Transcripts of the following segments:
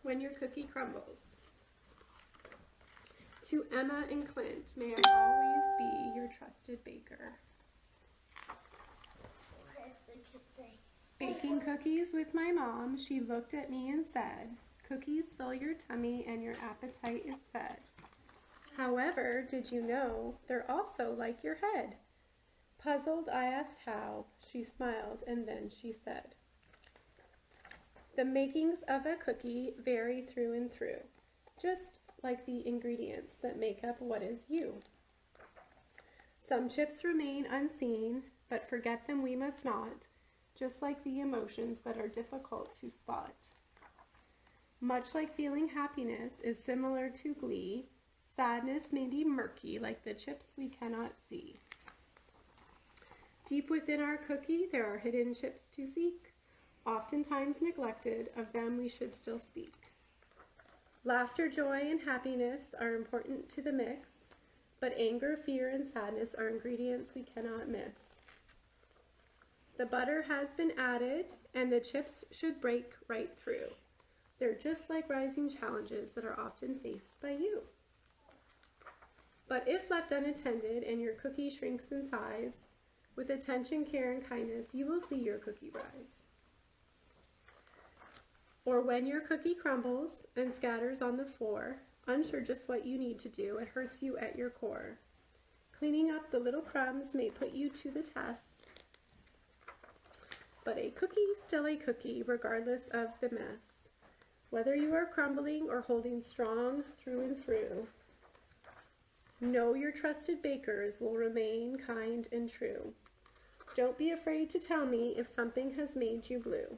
When Your Cookie Crumbles. To Emma and Clint, may I always be your trusted baker. Baking cookies with my mom, she looked at me and said, "Cookies fill your tummy and your appetite is fed. However, did you know they're also like your head?" Puzzled, I asked how. She smiled and then she said, "The makings of a cookie vary through and through, just like the ingredients that make up what is you. Some chips remain unseen, but forget them we must not, just like the emotions that are difficult to spot. Much like feeling happiness is similar to glee, sadness may be murky like the chips we cannot see. Deep within our cookie there are hidden chips to seek, oftentimes neglected, of them we should still speak. Laughter, joy, and happiness are important to the mix, but anger, fear, and sadness are ingredients we cannot miss. The butter has been added, and the chips should break right through. They're just like rising challenges that are often faced by you. But if left unattended and your cookie shrinks in size, with attention, care, and kindness, you will see your cookie rise. Or when your cookie crumbles and scatters on the floor, unsure just what you need to do, it hurts you at your core. Cleaning up the little crumbs may put you to the test, but a cookie still a cookie regardless of the mess. Whether you are crumbling or holding strong through and through, know your trusted bakers will remain kind and true. Don't be afraid to tell me if something has made you blue.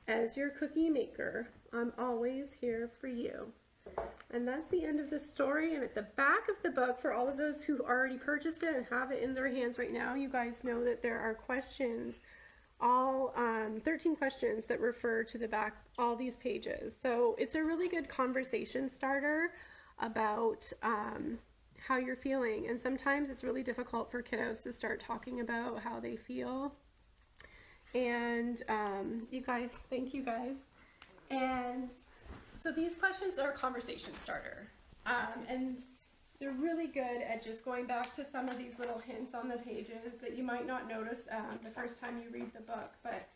As your cookie maker, I'm always here for you." And that's the end of the story. And at the back of the book, for all of those who already purchased it and have it in their hands right now, you guys know that there are questions, all 13 questions that refer to the back, all these pages. So it's a really good conversation starter about how you're feeling. And sometimes it's really difficult for kiddos to start talking about how they feel. And you guys, thank you guys. And so these questions are a conversation starter. And they're really good at just going back to some of these little hints on the pages that you might not notice the first time you read the book, but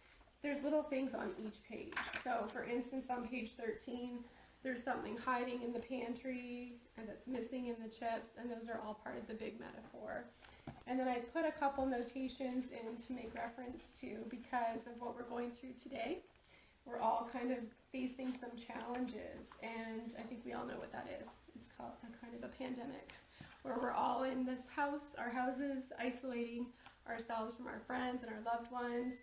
there's little things on each page. So for instance, on page 13, there's something hiding in the pantry and that's missing in the chips, and those are all part of the big metaphor. And then I put a couple notations in to make reference to, because of what we're going through today. We're all kind of facing some challenges, and I think we all know what that is. It's called a kind of a pandemic, where we're all in this house, our houses, isolating ourselves from our friends and our loved ones.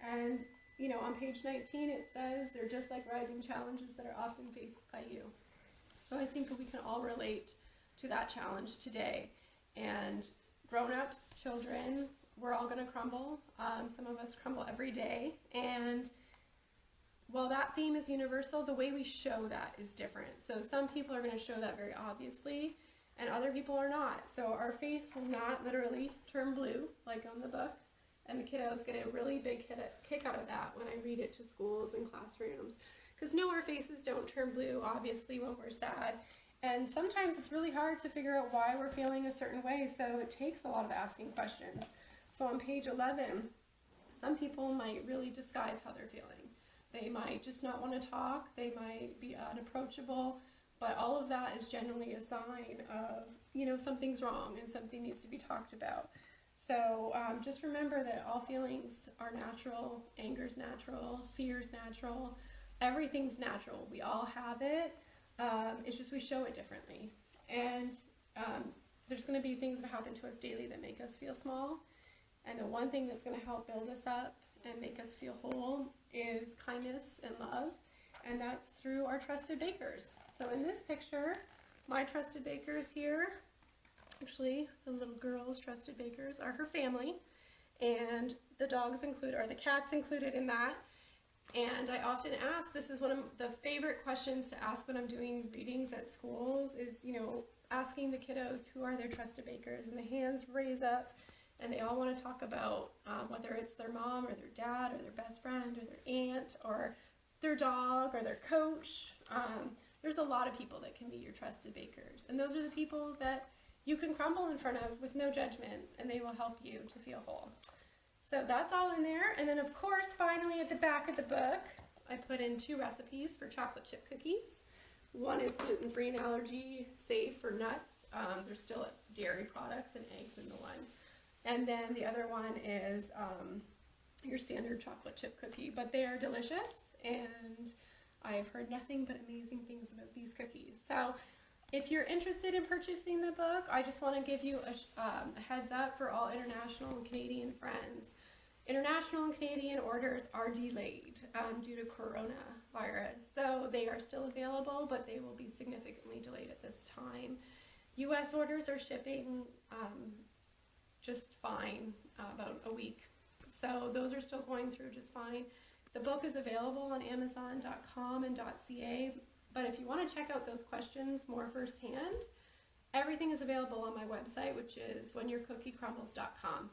And you know, on page 19 it says they're just like rising challenges that are often faced by you. So I think we can all relate to that challenge today. And grown-ups, children, we're all going to crumble. Some of us crumble every day. And while that theme is universal, the way we show that is different. So some people are going to show that very obviously, and other people are not. So our face will not literally turn blue, like on the book. And the kiddos get a really big kick out of that when I read it to schools and classrooms. Because no, our faces don't turn blue, obviously, when we're sad. And sometimes it's really hard to figure out why we're feeling a certain way, so it takes a lot of asking questions. So on page 11, some people might really disguise how they're feeling. They might just not want to talk, they might be unapproachable, but all of that is generally a sign of, you know, something's wrong and something needs to be talked about. So just remember that all feelings are natural, anger's natural, fear's natural, everything's natural. We all have it, it's just we show it differently. And there's going to be things that happen to us daily that make us feel small. And the one thing that's going to help build us up and make us feel whole is kindness and love. And that's through our trusted bakers. So in this picture, my trusted bakers here, actually the little girl's trusted bakers are her family, and the dogs included, or the cats included in that. And I often ask, this is one of the favorite questions to ask when I'm doing readings at schools, is, you know, asking the kiddos who are their trusted bakers, and the hands raise up and they all want to talk about whether it's their mom or their dad or their best friend or their aunt or their dog or their coach. There's a lot of people that can be your trusted bakers, and those are the people that you can crumble in front of with no judgment, and they will help you to feel whole. So that's all in there. And then of course, finally at the back of the book, I put in 2 recipes for chocolate chip cookies. One is gluten-free and allergy safe for nuts. There's still dairy products and eggs in the one. And then the other one is your standard chocolate chip cookie, but they are delicious, and I've heard nothing but amazing things about these cookies. So if you're interested in purchasing the book, I just want to give you a heads up for all international and Canadian friends. International and Canadian orders are delayed due to coronavirus, so they are still available, but they will be significantly delayed at this time. US orders are shipping just fine, about a week. So those are still going through just fine. The book is available on Amazon.com and .ca, but if you want to check out those questions more firsthand, everything is available on my website, which is whenyourcookiecrumbles.com.